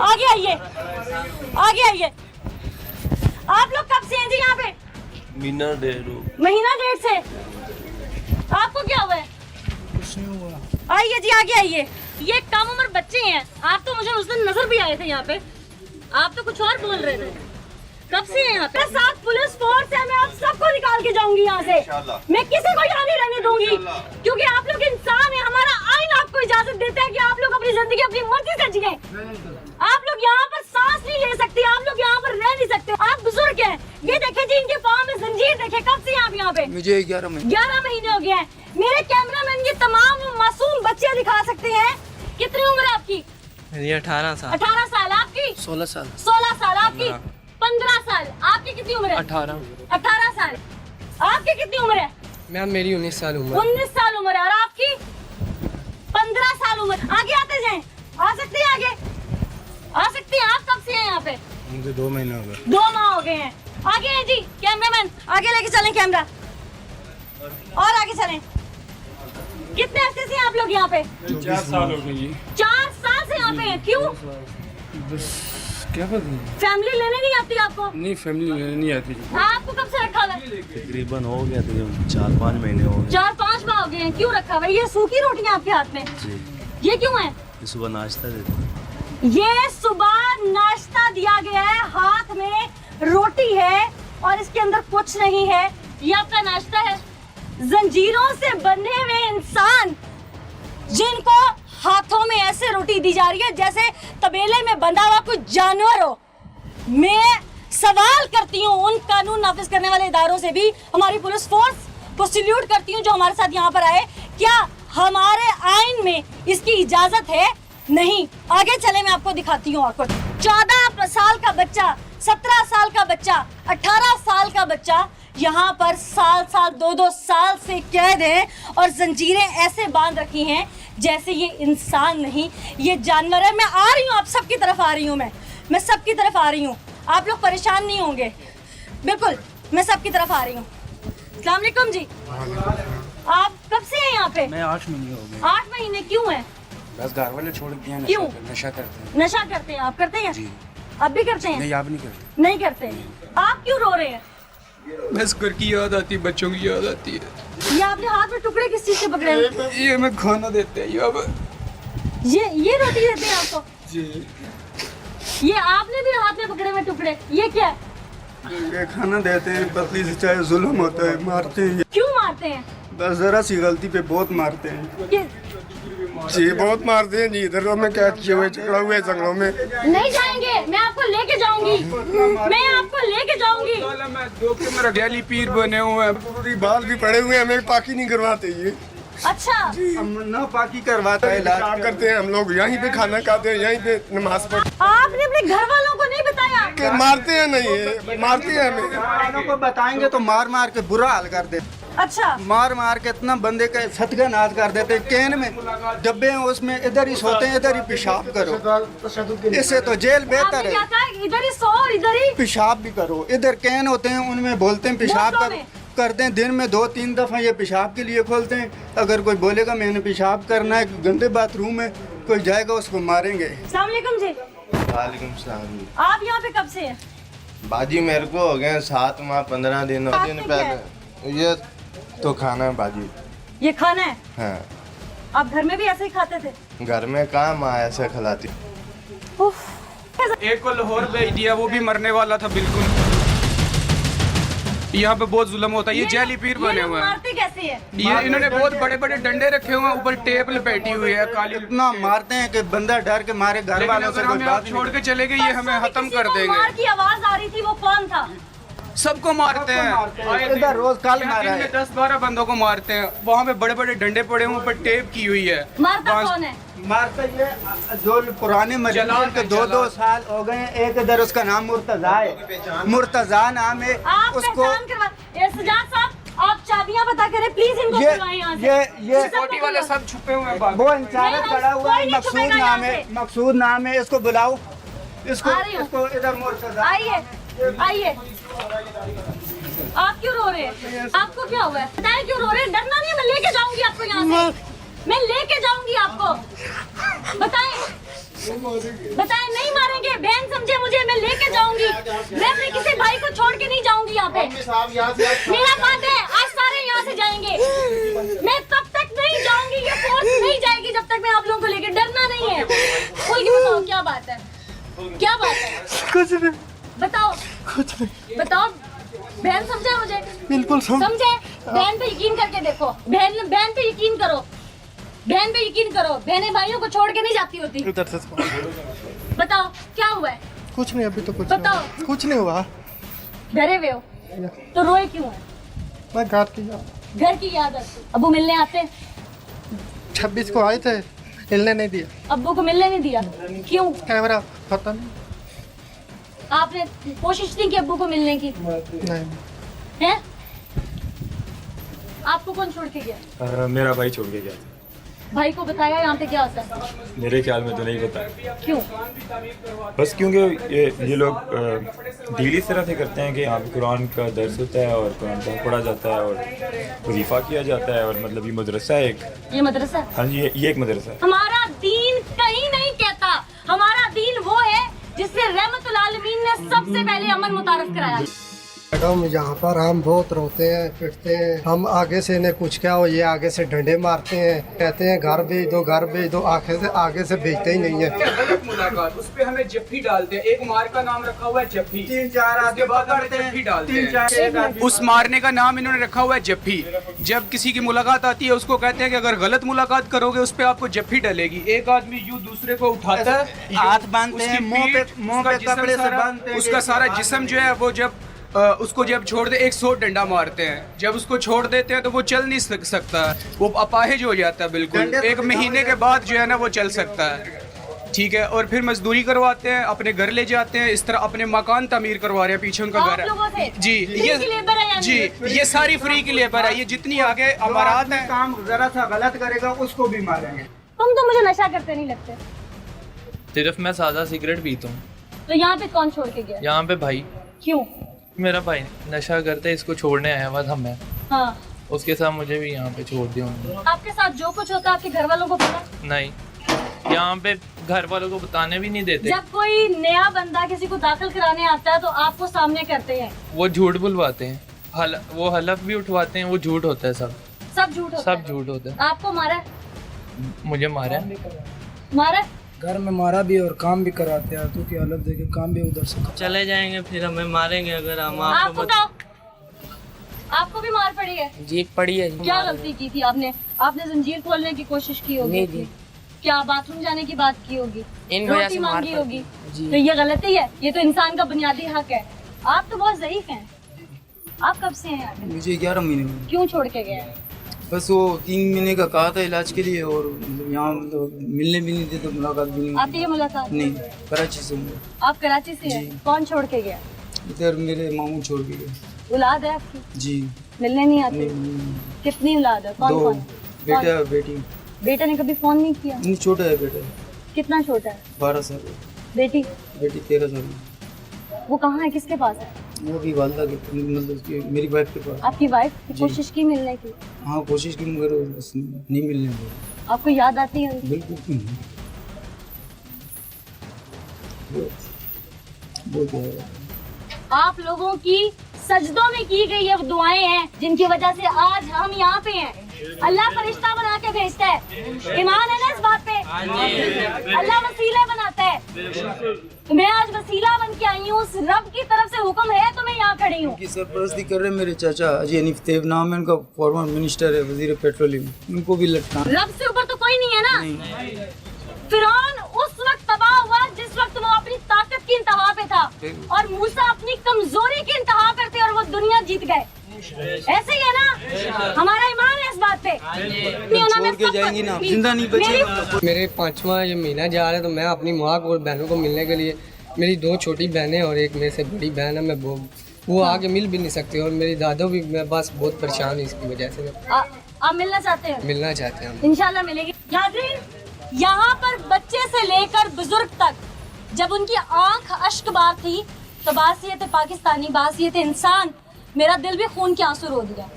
आगे आइए, आगे आइए। आप लोग कब से हैं जी यहाँ पे? महीना डेढ़ से। आपको क्या हुआ है? कुछ नहीं हुआ। आइए जी, आगे आइए। ये कम उम्र बच्चे हैं। आप तो मुझे उस दिन नजर भी आए थे यहाँ पे, आप तो कुछ और बोल रहे थे। कब से हैं यहाँ पे? साथ पुलिस फोर्स है, मैं आप सबको निकाल के जाऊंगी यहाँ से। मैं किसी को यहाँ नहीं रहने दूंगी, क्योंकि आप लोग इंसान हैं। हमारा आइन आपको इजाजत देता है कि आप लोग अपनी जिंदगी अपनी मर्जी से जिए। आप लोग यहाँ पर सांस नहीं ले सकते, आप लोग यहाँ पर रह नहीं सकते। आप बुजुर्ग हैं, ये देखे जी, इनके पाँव में जंजीर देखे। कब से आप यहाँ पे? मुझे 11 महीने हो गए हैं। मेरे कैमरामैन ये तमाम मासूम बच्चे दिखा सकते हैं। कितनी उम्र है आपकी? मेरी 18 साल। 18 साल। आपकी? 16 साल। 16 साल। आपकी? 15 साल। आपकी कितनी उम्र है? 18 साल। आपकी कितनी उम्र है? मैम मेरी 19 साल उम्र। 19 साल उम्र है। और आपकी? 15 साल उम्र। आगे आते जाएं। आ सकते हैं आगे, आ सकते हैं। आप कब से हैं यहाँ पे? मुझे 2 महीने हो गए। 2 माह हो गए हैं। आगे हैं जी कैमरामैन, आगे लेके चलें कैमरा, और आगे चलें। कितने अरसे से आप लोग यहाँ पे? 4 साल हो गए जी। 4 साल से यहाँ पे हैं। क्यों? बस क्या पता, फैमिली लेने नहीं आती आपको? नहीं फैमिली नहीं आती। आपको कब से रखा हुआ है? तकरीबन हो गया तो 4-5 महीने हो गए। 4-5 माह हो गए हैं। क्यों रखा हुआ है? ये सूखी रोटियां आपके हाथ में, जी। ये क्यों है? सुबह नाश्ता देते हैं। ये सुबह नाश्ता दिया गया है, हाथ में रोटी है और इसके अंदर कुछ नहीं है। ये आपका नाश्ता है। जंजीरों से बंधे हुए इंसान जिनको हाथों में ऐसे रोटी दी जा रही है जैसे तबेले में बंधा हुआ कोई जानवर हो। मैं सवाल करती हूँ उन कानून नाफिज करने वाले इदारों से भी, हमारी पुलिस फोर्स को सल्यूट करती हूँ जो हमारे साथ यहाँ पर आए। क्या हमारे आइन में इसकी इजाजत है? नहीं। आगे चले, मैं आपको दिखाती हूँ। आपको 14 साल का बच्चा, 17 साल का बच्चा, 18 साल का बच्चा यहाँ पर साल 2-2 साल से कैद है और जंजीरें ऐसे बांध रखी हैं जैसे ये इंसान नहीं, ये जानवर है। मैं आ रही हूँ, आप सबकी तरफ आ रही हूँ। मैं सबकी तरफ आ रही हूँ। आप लोग परेशान नहीं होंगे, बिल्कुल। मैं सबकी तरफ आ रही हूँ। अस्सलाम वालेकुम जी। आप कब से हैं यहाँ पे? मैं 8 महीने हो गए। 8 महीने। क्यों है? बस घर वाले छोड़ दिया। क्यों? नशा करते हैं। नशा करते हैं। आप करते हैं? जी। अब भी करते हैं? नहीं, आप नहीं करते। नहीं करते हैं। आप क्यों रो रहे हैं? बस घर की याद आती है, बच्चों की याद आती है। ये आपने हाथ में टुकड़े किस चीज के पकड़े हैं? ये हमें खाना देते हैं ये रोटी देते हैं आपको? जी। ये आपने भी हाथ में पकड़े हुए टुकड़े, ये क्या है? ये खाना देते हैं, बदली से चाहे जुल्म होता है, मारते हैं। क्यों मारते हैं? बस जरा सी गलती पे बहुत मारते हैं ये जी, बहुत मारते हैं जी। इधर में क्या किए हुए झगड़ा हुए जंगलों में। नहीं जाएंगे, मैं आपको लेके जाऊंगी, मैं आपको लेके जाऊंगी। मेरा गैली पीर बने हुए हैं, पूरी बाल भी पड़े हुए हैं, हमें पाकी नहीं करवाते ये। अच्छा। हम ना पाकी करवाते हैं, इलाज करते हैं हम लोग, यहीं पे खाना खाते हैं, यहीं पे नमाज पढ़ते आपने अपने घर वालों को नहीं बताया? हैं। मारते हैं नहीं, ये मारते हैं हमें। वालों को बताएंगे तो मार मार के बुरा हाल कर देते। अच्छा। मार मार के इतना बंदे का सत्यानाश कर देते। कैन में डब्बे हैं, उसमें इधर ही सोते हैं, इधर ही पेशाब करो। इससे तो जेल बेहतर आपने क्या है। कहा? इधर ही सो और इधर ही पेशाब भी करो। इधर कैन होते हैं, उनमें बोलते हैं पेशाब बोतलों कर में? करते हैं। दिन में 2-3 दफा ये पेशाब के लिए खोलते हैं। अगर कोई बोलेगा मैंने पेशाब करना है, गंदे बाथरूम में कोई जाएगा उसको मारेंगे। अस्सलाम वालेकुम जी। वालेकुम सलाम। आप यहाँ पे कब से हैं? बाजी मेरे को हो गए 7 माह 15 दिन हो आपने गए क्या पहले। ये तो खाना है बाजी। ये खाना है? हाँ। आप घर में भी ऐसे ही खाते थे? घर में कहाँ माँ ऐसे खिलाती। उफ। एक को लाहौर भेज दिया, वो भी मरने वाला था बिल्कुल। यहाँ पे बहुत जुल्म होता है। ये जेली पीर बने हुए हैं। मारते कैसे हैं? ये इन्होंने बहुत बड़े बड़े डंडे रखे हुए हैं, ऊपर टेप लपेटी हुई है काली। इतना मारते हैं कि बंदा डर के मारे घर लेकिन वालों से अगर कोई हमें बात आप छोड़ नहीं। के चले गए, ये हमें खत्म कर किसी को मार देंगे। की आवाज आ रही थी, वो कौन था? सबको मारते हैं। आए दिन- इधर रोज कल यहाँ मारा दिन में है। 10-12 बंदों को मारते हैं। वहाँ पे बड़े बड़े डंडे पड़े हुए, ऊपर टेप की हुई है। मारता बांस- कौन है? मारता ये जो पुराने मजदूर के 2-2 साल हो गए हैं। एक इधर उसका नाम मुर्तजा है, मुर्तजा नाम है आप उसको। पहचान करवा। सजाद साहब, आप चाबियां बता करें प्लीज, इनको ये बुलवाएं यहाँ से। ये सिक्योरिटी वाले सब छुपे हुए हैं बाहर। वो इंचार्ज नहीं, खड़ा हुआ कोई है, नहीं मकसूद छुपेगा नाम यहाँ है, से। मकसूद नाम है। इसको बुलाओ, इसको आ रही हूँ। इसको इधर मुर्तजा। आइए आइए। आप क्यों रो रहे हैं? आपको क्या हुआ है? बताएं क्यों रो रहे हैं? डरना नहीं है, मैं लेके जाऊंगी आपको यहाँ से। मैं लेके जाऊंगी आपको। बताएं बताएं। नहीं मारेंगे? मेरा बात है, आज सारे यहाँ से जाएंगे। मैं तब तक नहीं जाऊंगी, ये फोर्स नहीं जाएगी जब तक मैं आप लोगों को लेकर। डरना नहीं है। कोई बताओ क्या बात है, क्या बात है? कुछ नहीं, बताओ, कुछ नहीं। बताओ। बहन समझे मुझे? बिल्कुल समझे। बहन पे यकीन करके देखो, बहन पे यकीन करो, बहन पे यकीन करो। बहनें भाइयों को छोड़ के नहीं जाती होती। इधर से बताओ क्या हुआ है? कुछ नहीं, अभी तो कुछ बताओ। नहीं, कुछ नहीं हुआ। डरे हुए हो तो रोए क्यों है? मैं घर की याद आती। अब्बू मिलने आते? 26 को आए थे, हिलने नहीं दिया। अब्बू को मिलने नहीं दिया, क्यों? कैमरा पता नहीं। आपने कोशिश नहीं की अब्बू को मिलने की? नहीं। हैं? आपको कौन छोड़ के गया? मेरा भाई छोड़ के गया था। भाई को बताया यहाँ पे क्या होता है? मेरे ख्याल में तो नहीं पता। क्यों? बस क्योंकि ये लोग डील इस तरह से करते हैं कि यहाँ पे कुरान का दर्स होता है और कुरान का पढ़ा जाता है और वजीफा किया जाता है, और मतलब ये मदरसा है एक। ये मदरसा है? हाँ जी, ये एक मदरसा है। हमारा दीन कहीं नहीं कहता। हमारा दीन वो है जिससे रहमतुल आलमीन ने सबसे पहले अमन मुतारफ कराया। मैडम यहाँ पर हम बहुत रोते हैं, पिटते हैं। हम आगे से इन्हें कुछ क्या हो, ये आगे से डंडे मारते हैं, कहते हैं घर भेज दो, घर भेज दो। आगे से भेजते ही नहीं है। गलत मुलाकात, उस पे हमें जफ्फी डालते हैं। एक मार का नाम रखा हुआ है जफ्फी। 3-4 उसके बाद हमें जफ्फी डालते हैं। उस मारने का नाम इन्होंने रखा हुआ है जफ्फी। जब किसी की मुलाकात आती है उसको कहते हैं कि अगर गलत मुलाकात करोगे उस पे आपको जफ्फी डलेगी। एक आदमी यूं दूसरे को उठाता है, हाथ बांधते हैं, मुंह पे कपड़े से बांधते हैं। उसका सारा जिस्म जो है वो जब उसको जब छोड़ दे 100 डंडा मारते हैं। जब उसको छोड़ देते हैं तो वो चल नहीं सकता, वो अपाहिज हो जाता है बिल्कुल। 1 महीने के बाद जो है ना वो चल सकता है, ठीक है। और फिर मजदूरी करवाते हैं, अपने घर ले जाते हैं, इस तरह अपने मकान तामीर करवा रहे हैं। पीछे उनका घर है जी, ये सारी फ्री की लेबर है। ये जितनी आगे अमारात है, काम जरा सा गलत करेगा उसको भी मारेंगे। तुम तो मुझे नशा करते नहीं लगते। सिर्फ मैं सादा सिगरेट पीता हूँ। तो यहाँ पे कौन छोड़ के गया? यहाँ पे भाई। क्यों? मेरा भाई नशा करते, इसको छोड़ने आया हुआ था मैं। हाँ। उसके साथ मुझे भी यहाँ पे छोड़ दिया उन्होंने। आपके साथ जो कुछ होता है आपके घर वालों को पता? नहीं, यहाँ पे घर वालों को बताने भी नहीं देते। जब कोई नया बंदा किसी को दाखिल कराने आता है तो आपको सामने करते हैं। वो झूठ बुलवाते हैं, वो हलफ भी उठवाते हैं, वो झूठ होता है। सब झूठ होता है। सब झूठ होता है। आपको मारा? मुझे मारा। मारा? घर में मारा भी और काम भी कराते हैं, तो क्या अलग देखे काम भी उधर से। चले जाएंगे फिर हमें मारेंगे अगर हम आपको आपको भी मार पड़ी है? जी पड़ी है। क्या गलती की थी आपने? आपने जंजीर खोलने की कोशिश की होगी, क्या बाथरूम जाने की बात की होगी, रोटी मांगी होगी, तो ये गलती है? ये तो इंसान का बुनियादी हक है। आप तो बहुत ज़ईफ हैं। आप कब से हैं यहाँ पे? मुझे 11 महीने। क्यों छोड़ के गए? बस वो 3 महीने का कहा था इलाज के लिए, और यहाँ मिलने भी नहीं देते, मुलाकात भी नहीं आती है मुलाकात? नहीं, कराची से हूँ। आप कराची से हैं? कौन छोड़ के गया? इधर मेरे मामू छोड़ के गए। औलाद है आपकी? जी। मिलने नहीं आते? कितनी औलाद है? कौन 2 कौन? बेटा बेटी। बेटे ने कभी फोन नहीं किया? नहीं, छोटा है बेटा। कितना छोटा है? 12 साल। बेटी? बेटी 13 साल। वो कहाँ है, किसके पास है? वो भी वालदा के, मतलब मेरी वाइफ के पास। आपकी वाइफ की कोशिश की मिलने की? हाँ कोशिश की, मगर नहीं मिलने दे। आपको याद आती है? बिल्कुल नहीं। आप लोगों की सजदों में की गई ये दुआएं हैं जिनकी वजह से आज हम यहाँ पे हैं। अल्लाह फरिश्ता बना के भेजता है, ईमान है ना इस बात पे? अल्लाह वसीला बनाता है। मैं आज वसीला बन के आई हूँ, उस रब की तरफ से हुक्म है तो मैं यहाँ खड़ी हूँ। उनकी सरपरस्ती कर रहे मेरे चाचा अजी हनीफ तेब नाम है उनका, फॉर्मर मिनिस्टर है, वजीर पेट्रोलियम। उनको भी लटका। रब से ऊपर तो कोई नहीं है ना। फिरौन उस वक्त तबाह हुआ जिस वक्त वो अपनी ताकत की इंतहा पे था, और मूसा अपनी कमजोरी की इंतहा पे थे और वो दुनिया जीत गए। ऐसे ही है ना? हमारा ईमान है इस बात पे। छोड़ के जाएंगी ना, जिंदा नहीं बचेंगे। मेरे 5वां ये महीना जा रहा है, तो मैं अपनी माँ को और बहनों को मिलने के लिए, मेरी 2 छोटी बहनें और एक मेरे से बड़ी बहन है, मैं वो आगे मिल भी नहीं सकती, और मेरी दादो भी, मैं बस बहुत परेशान हूँ इसकी वजह से। आप मिलना चाहते हैं? मिलना चाहते हैं। इंशाल्लाह मिलेगी। नाज़रीन, यहाँ पर बच्चे से लेकर बुजुर्ग तक जब उनकी आंख अश्कबार थी तो बासियत पाकिस्तानी, बासियत इंसान, मेरा दिल भी खून के आंसू रो दिया।